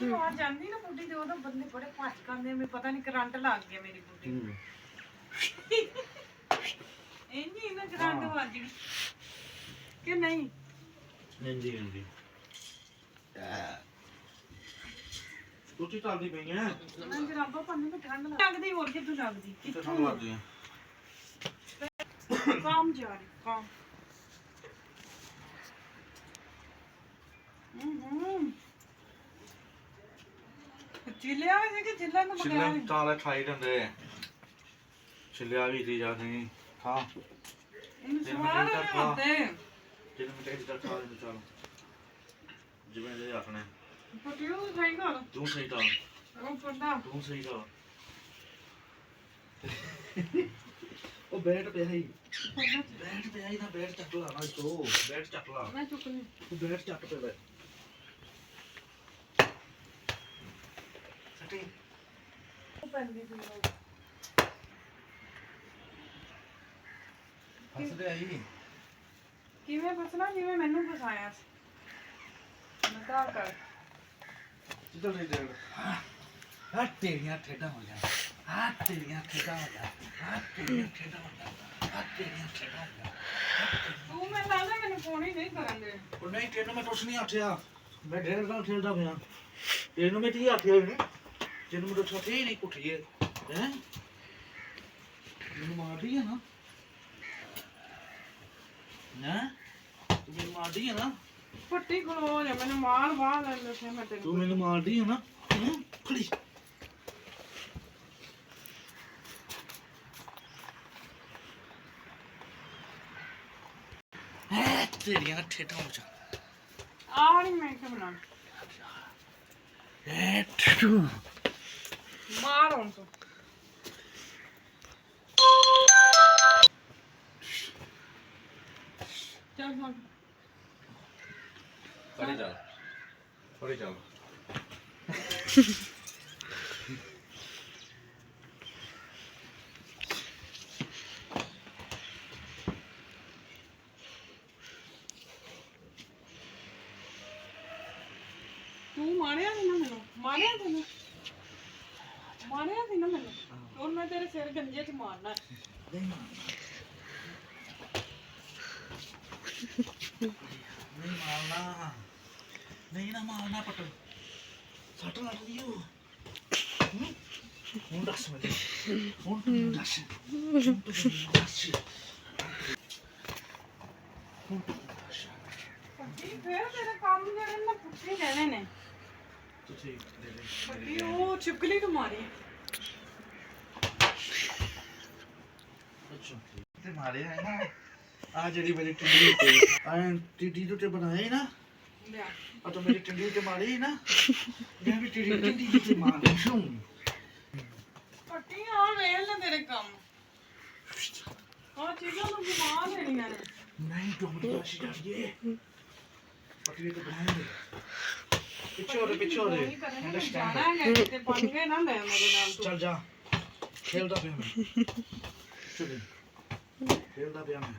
ਆਵਾਜ਼ ਜਾਂਦੀ ਨਾ ਬੁੱਢੀ ਤੇ ਉਹਦਾ ਬੰਦੇ ਬੜੇ ਭੱਜ ਕਰਦੇ ਮੈਨੂੰ ਪਤਾ ਨਹੀਂ ਕਰੰਟ ਲੱਗ ਗਿਆ ਮੇਰੀ ਬੁੱਢੀ ਨੂੰ ਇੰਨੀ ਨਾ ਕਰੰਟ ਵੱਜ ਗਈ ਕਿ ਨਹੀਂ ਹਾਂਜੀ ਹਾਂਜੀ ਕੁੱਤੀ ਚੱਲਦੀ ਪਈ ਹੈ ਮੈਂ ਜਰਾਬਾਂ ਪਾਣੀ ਤੇ ਠੰਡ ਲੱਗਦੀ ਹੋਰ ਕਿੱਥੋਂ ਲੱਗਦੀ ਕਿੱਥੋਂ ਲੱਗਦੀ ਹੈ काम जा रही काम चिल्लिया वैसे कि चिल्ला तो चिल्ला ताले खाई दंदे चिल्लिया भी दी जाती हां इन सवाल नहीं होते जिन में टेस्ट का खा ले चलो जिवें दे आखने पटियो सही कर तू सही कर ओ पता तू सही कर ਉਹ ਬੈਠ ਪਿਆ ਹੀ ਬੈਠ ਪਿਆ ਹੀ ਨਾ ਬੈਠ ਚੱਕ ਲਾ ਨਾ ਤੋ ਬੈਠ ਚੱਕ ਲਾ ਮੈਂ ਚੁੱਕਣੀ ਤੂੰ ਬੈਠ ਚੱਕ ਤੇ ਬੈ ਸੱਟੀ ਉਹ ਪੈਂਦੀ ਸੀ ਹੱਸਦੇ ਆਈ ਕਿਵੇਂ ਫਸਣਾ ਜਿਵੇਂ ਮੈਨੂੰ ਫਸਾਇਆ ਸੀ ਮੈਂ ਤਾਂ ਕਰ ਜਿੱਦਾਂ ਨਹੀਂ ਦੇ ਆ ਤੇਰੀਆਂ ਠੇਡਾ ਹੋ ਜਾ ਆ ਤੇਰੀਆਂ ਠੇਡਾ ਹੋ ਜਾ ਆ ਤੇਰੀਆਂ ਠੇਡਾ ਹੋ ਜਾ ਆ ਤੇਰੀਆਂ ਠੇਡਾ ਹੋ ਜਾ ਤੂੰ ਮੈਂ ਲਾਣਾ ਮੈਨੂੰ ਫੋਨ ਹੀ ਨਹੀਂ ਕਰਨ ਦੇ ਉਹ ਨਹੀਂ ਤੈਨੂੰ ਮੈਂ ਕੁਛ ਨਹੀਂ ਆਖਿਆ ਮੈਂ ਢੇਰ ਨਾਲ ਖੇਡਦਾ ਪਿਆ ਤੈਨੂੰ ਮੈਂ ਕੀ ਆਖਿਆ ਨੇ ਤੈਨੂੰ ਮੈਂ ਛੋਟੇ ਹੀ ਨਹੀਂ ਕੁੱਟੀਏ ਹੈ ਮੈਨੂੰ ਮਾਰਦੀ ਹੈ ਨਾ ਨਾ ਤੂੰ ਮੈਨੂੰ ਮਾਰਦੀ ਹੈ ਨਾ ਪੱਟੀ ਖਲੋ ਜਾ ਮੈਨੂੰ ਮਾਰ ਬਾਹ ਲੈ ਲੈ ਮੈਂ ਤੈਨੂੰ ਤੂੰ ਮੈਨੂੰ ਮਾਰਦੀ ਹੈ ਨਾ ਖੜੀ ਤੇਰੀਆਂ ਠੇਠਾਂ ਹੋ ਜਾ ਆ ਨਹੀਂ ਮੈਂ ਕਿ ਬਣਾ ਠੂ ਮਾਰ ਹੁਣ ਤੂੰ ਚੱਲ ਚੱਲ ਫੜੀ ਚੱਲ ਤੂੰ ਮਾਰਿਆ ਸੀ ਨਾ ਮੈਨੂੰ ਮਾਰਿਆ ਸੀ ਨਾ ਮੈਨੂੰ ਹੁਣ ਮੈਂ ਤੇਰੇ ਸਿਰ ਗੰਜੇ ਚ ਮਾਰਨਾ ਨਹੀਂ ਮਾਰਨਾ ਨਹੀਂ ਨਾ ਮਾਰਨਾ ਪਟ ਸੱਟ ਲੱਗ ਗਈ ਉਹ ਹੁਣ ਦੱਸ ਮੈਨੂੰ ਹੁਣ ਤੂੰ ਦੱਸ ਹੁਣ ਤੂੰ ਦੱਸ ਪੱਟੀ ਫੇਰ ਤੇਰੇ ਕੰਮ ਜਿਹੜੇ ਨਾ ਪੁੱਛੇ ਰਹਿਣੇ ਨੇ ਤੁਸੀਂ ਦੇ ਦੇ ਪੱਟੀ ਉਹ ਚਿਪਕਲੀ ਨੂੰ ਮਾਰੀ ਅੱਛਾ ਤੇ ਮਾਰੇ ਹੈ ਨਾ ਆ ਜਿਹੜੀ ਮੇਰੀ ਟਿੱਡੀ ਤੇ ਆ ਟਿੱਡੀ ਤੇ ਬਣਾਏ ਨਾ ਲਿਆ ਆ ਤਾਂ ਮੇਰੀ ਟਿੱਡੀ ਤੇ ਮਾਰੀ ਨਾ ਮੈਂ ਵੀ ਟਿੱਡੀ ਤੇ ਮਾਰ ਸ਼ੂ ਪੱਟੀ ਆ ਵੇਲ ਨਾ ਤੇਰੇ ਕੰਮ ਆ ਚੀਜ਼ਾਂ ਨੂੰ ਘੁਮਾ ਦੇਣੀਆਂ ਨੇ ਨਹੀਂ ਤੁਮ ਦਾਸ਼ੀ ਜਾਈਏ ਪੱਟੀ ਤੇ ਬਣਾਏ ਪਿੱਛੇ ਹੋ ਰੇ ਅੰਡਰਸਟੈਂਡ ਤੇ ਪੰਗੇ ਨਾ ਲੈ ਮੇਰੇ ਨਾਲ ਤੂੰ ਚੱਲ ਜਾ ਖੇਲਦਾ ਪਿਆ ਮੈਂ ਚੁੱਪ ਖੇਲਦਾ ਪਿਆ ਮੈਂ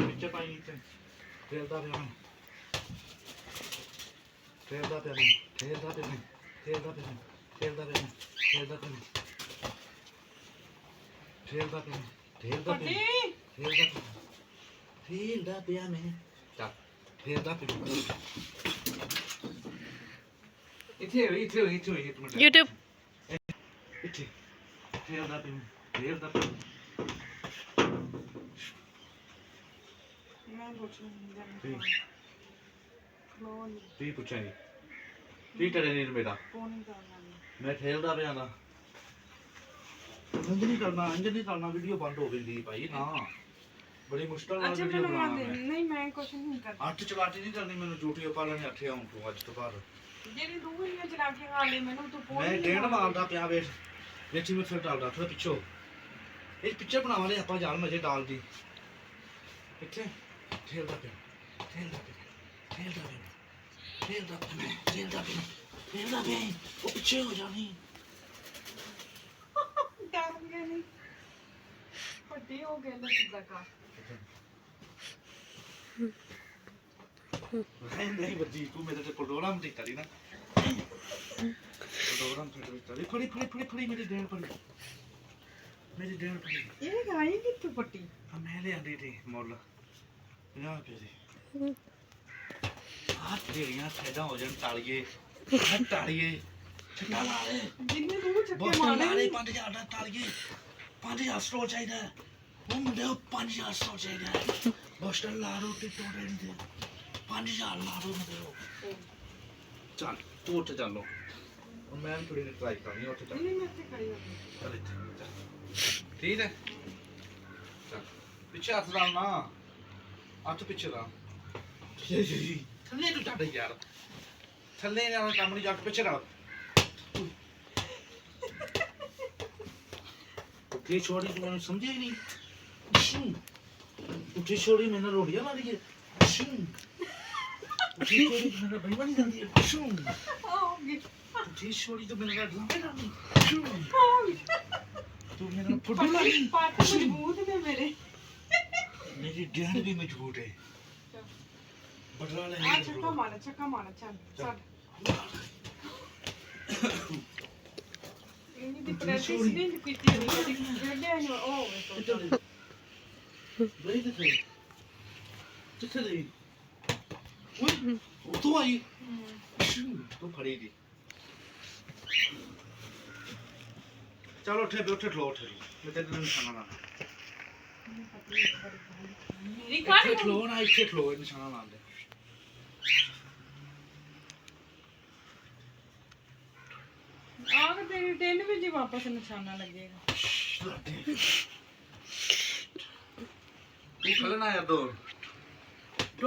ਪਿੱਛੇ ਪਾਈ ਇੱਥੇ ਖੇਲਦਾ ਪਿਆ ਮੈਂ ਖੇਲਦਾ ਪਿਆ ਮੈਂ ਚੱਲ ਖੇਲਦਾ ਪਿਆ ਇੱਥੇ ਇੱਕ ਮਿੰਟ YouTube ਇੱਥੇ ਖੇਲਦਾ ਪਿਆ ਮੈਂ ਪੁੱਛਣਾ ਕੀ ਪੁੱਛਾਂਗੇ ਕੀ ਕਰੇ ਨੀਰ ਮੇਰਾ ਫੋਨ ਕਰਨਾ ਮੈਂ ਖੇਲਦਾ ਪਿਆ ਨਾ ਇੰਜ ਨਹੀਂ ਕਰਨਾ ਵੀਡੀਓ ਬੰਦ ਹੋ ਗਈ ਭਾਈ ਨਾ ਬੜੀ ਮੁਸ਼ਕਲ ਨਾਲ ਅੱਛਾ ਵੀਡੀਓ ਮੈਨੂੰ ਬਣਾਉਣਾ ਮਾਰ ਦੇ ਮੈਂ ਨਹੀਂ ਮੈਂ ਕੁਛ ਨਹੀਂ ਕਰਦਾ ਅੱਠ ਚਲਾਟੀ ਨਹੀਂ ਕਰਨੀ ਮੈਨੂੰ ਜੂਟੀਓ ਪਾਲਣੇ ਆਖੇ ਆਉਂ ਤੂੰ ਅੱਜ ਤੋਂ ਬਾਅਦ ਜਿਹੜੀ ਤੂੰ ਇੰਨੀਆਂ ਚਲਾ ਕੇ ਖਾ ਲਈ ਮੈਨੂੰ ਤੂੰ ਫੋਨ ਮੈਂ ਡੇਢ ਮਾਰਦਾ ਪਿਆ ਵੇਖ ਵੇਖੀ ਮੈਂ ਫਿਰ ਡਾਲਦਾ ਥੋੜਾ ਪਿੱਛੋਂ ਇਹ ਪਿਕਚਰ ਬਣਾਵਾਂਗੇ ਆਪਾਂ ਜਾਲ ਮਜੇ ਡਾਲ ਦੀ ਇੱਥੇ ਖੇਲਦਾ ਪਿਆ ਉਹ ਪਿੱਛੇ ਹੋ ਜਾਣੀ ਡਰ ਗਿਆ ਨਹੀਂ ਪੱਟੀ ਹੋ ਗਿਆ ਨਾ ਸਿੱਧਾ ਕਾ ਨਹੀਂ ਬੱਜੀ ਤੂੰ ਮੇਰੇ ਤੇ ਪਟੋਲਾ ਮਤੀ ਕਰੀ ਨਾ ਦੋਰਾਂ ਫਟ ਵਿੱਚ ਫੜੀ ਮੇਰੀ ਡੈਣ ਫੜੀ ਮੇਰੀ ਡੈਣ ਫੜੀ ਇਹ ਗਾਈ ਕਿੱਥੋਂ ਪੱਟੀ ਆ ਮੈਂ ਲਿਆਂਦੀ ਤੀ ਮੁੱਲ 50 ਰੁਪਏ ਦੀ ਆ ਤੇਰੀਆਂ ਠੇਡਾਂ ਹੋ ਜਾਣ ਤਾਲੀਏ ਤਾਲੀਏ ਛੱਟਾ ਲਾ ਲੈ ਜਿੰਨੇ ਤੂੰ ਚੱਕੇ ਬੋਸਟਨ ਲਾ ਮਾਰੇ ਲੈ 5000 ਦਾ ਤਾਲੀਏ 5000 ਸਟੋਰ ਚਾਹੀਦਾ ਹੈ। ਉਹ ਮੁੰਡੇ 5000 ਸਟੋਰ ਚਾਹੀਦਾ ਹੈ। ਬੋਸਟਨ ਲਾ ਰੋ ਤੇ ਟੋੜੇ ਨਹੀਂ ਦੇ 5000 ਲਾ ਰੋ ਮੁੰਡੇ ਚੱਲ ਤੂੰ ਉੱਠ ਚੱਲੋ ਹੁਣ ਮੈਂ ਥੋੜੀ ਜਿਹੀ ਟਰਾਈ ਕਰਨੀ ਉੱਠ ਚੱਲ ਨਹੀਂ ਮੈਂ ਇੱਥੇ ਖੜੀ ਹੋ ਗਈ ਚੱਲ ਇੱਥੇ ਚੱਲ ਠੀਕ ਹੈ ਚੱਲ ਪਿੱਛੇ ਹੱਥ ਲਾ ਨਾ ਹੱਥ ਪਿੱਛੇ ਲਾ ਥੱਲੇ ਤੂੰ ਛੱਡ ਯਾਰ ਥੱਲੇ ਨਾਲ ਕੰਮ ਨਹੀਂ ਜੱਟ ਪਿੱਛੇ ਕਰ ਉੱਠੀ ਛੋੜੀ ਤੂੰ ਮੈਨੂੰ ਸਮਝਿਆ ਹੀ ਨਹੀਂ ਉੱਠੀ ਛੋੜੀ ਮੈਨੂੰ ਰੋੜੀਆਂ ਮਾਰੀ ਹੈ ਉੱਠੀ ਛੋੜੀ ਮੇਰਾ ਬਈਵਾ ਨਹੀਂ ਜਾਂਦੀ ਹੈ ਹੋ ਗਈ ਉੱਠੀ ਛੋੜੀ ਤੋਂ ਮੇਰਾ ਲਾਂਬੇ ਲਾਂਦੀ ਹੋ ਗਈ ਤੂੰ ਮੇਰਾ ਫੁੱਟੂ ਲਾਗੀ ਪੱਟ ਮਜ਼ਬੂਤ ਨੇ ਮੇਰੇ ਮੇਰੀ ਡੈਣ ਵੀ ਮਜ਼ਬੂਤ ਹੈ ਬਦਲਾ ਲੈ ਆ ਚੱਕਾ ਮਾਰ ਚੱਲ ਚੱਲ ਇਹਨੀ ਦੀ ਪ੍ਰੈਕਟਿਸ ਨਹੀਂ ਕੀਤੀ ਨਹੀਂ ਕਦੀ ਜਿਹੜੇ ਨੇ ਉਹ ਵੇਖੋ ਬਈ ਤੇ ਫੇ ਕਿੱਥੇ ਗਈ ਓਏ ਉਹ ਤੋਂ ਆਈ ਤੂੰ ਫੜੀ ਦੀ ਚਲੋ ਉੱਠੇ ਖਲੋ ਉੱਠ ਮੈਂ ਤੇਰੇ ਨੂੰ ਨਿਸ਼ਾਨਾ ਲਾ ਮੇਰੀ ਇੱਥੇ ਕਾਹਦੀ ਖਲੋ ਨਾ ਇੱਥੇ ਖਲੋ ਨਿਸ਼ਾਨਾ ਲਾ ਦੇ ਆਗ ਤੇਰੀ ਟੈਨ ਵਿੱਚ ਹੀ ਵਾਪਸ ਨਿਸ਼ਾਨਾ ਲੱਗੇਗਾ ਤੂੰ ਖਲਣਾ ਯਾਰ ਦੋ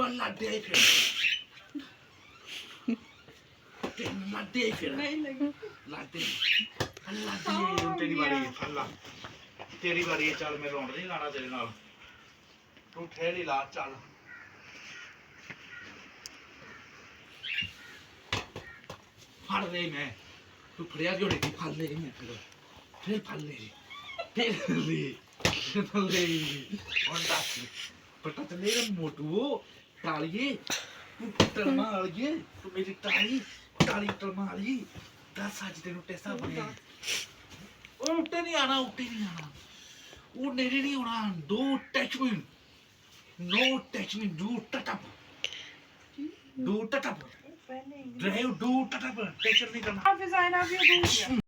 ਲੱਡੇ ਫਿਰ ਤੇ ਲੱਡੇ ਫਿਰ ਨਹੀਂ ਲੱਗੀ ਲਾਤੇ ਅੱਲਾ ਤੇਰੀ ਵਾਰੀ ਹੈ ਅੱਲਾ ਤੇਰੀ ਵਾਰੀ ਹੈ ਚੱਲ ਮੈਂ ਰੌਂਡ ਨਹੀਂ ਲਾਣਾ ਤੇਰੇ ਨਾਲ ਤੂੰ ਠਹਿਰੀ ਲਾ ਚੱਲ ਫੜ ਰਹੀ ਮੈਂ ਤੂੰ ਫੜਿਆ ਕਿਉਂ ਨਹੀਂ ਫੜ ਲੈ ਮੈਂ ਫਿਰ ਫੜ ਲੈ ਫੜ ਲੈ ਹੁਣ ਦੱਸ ਪਤਾ ਤੇ ਮੇਰਾ ਮੋਟੂ ਟਾਲੀਏ ਤੂੰ ਟਰਮਾ ਵਾਲੀਏ ਤੂੰ ਮੇਰੀ ਟਾਲੀ ਟਰਮਾ ਵਾਲੀ ਦੱਸ ਅੱਜ ਤੈਨੂੰ ਟੈਸਾ ਬਣਿਆ ਉਹ ਉੱਤੇ ਨਹੀਂ ਆਣਾ ਉਹ ਨੇੜੇ ਨਹੀਂ ਆਉਣਾ ਦੋ ਟੱਚਮੈਂਟ ਨੋ ਟੱਚਮੈਂਟ ਡੂ ਟਟਪ ਪਹਿਲੇ ਡਰਾਈਵ ਡੂ ਟਟਪ ਟੈਚਰ ਨਹੀਂ ਕਰਨਾ ਹਾਫਿਜ਼ ਆਇਨਾ ਵੀ ਦੂਰ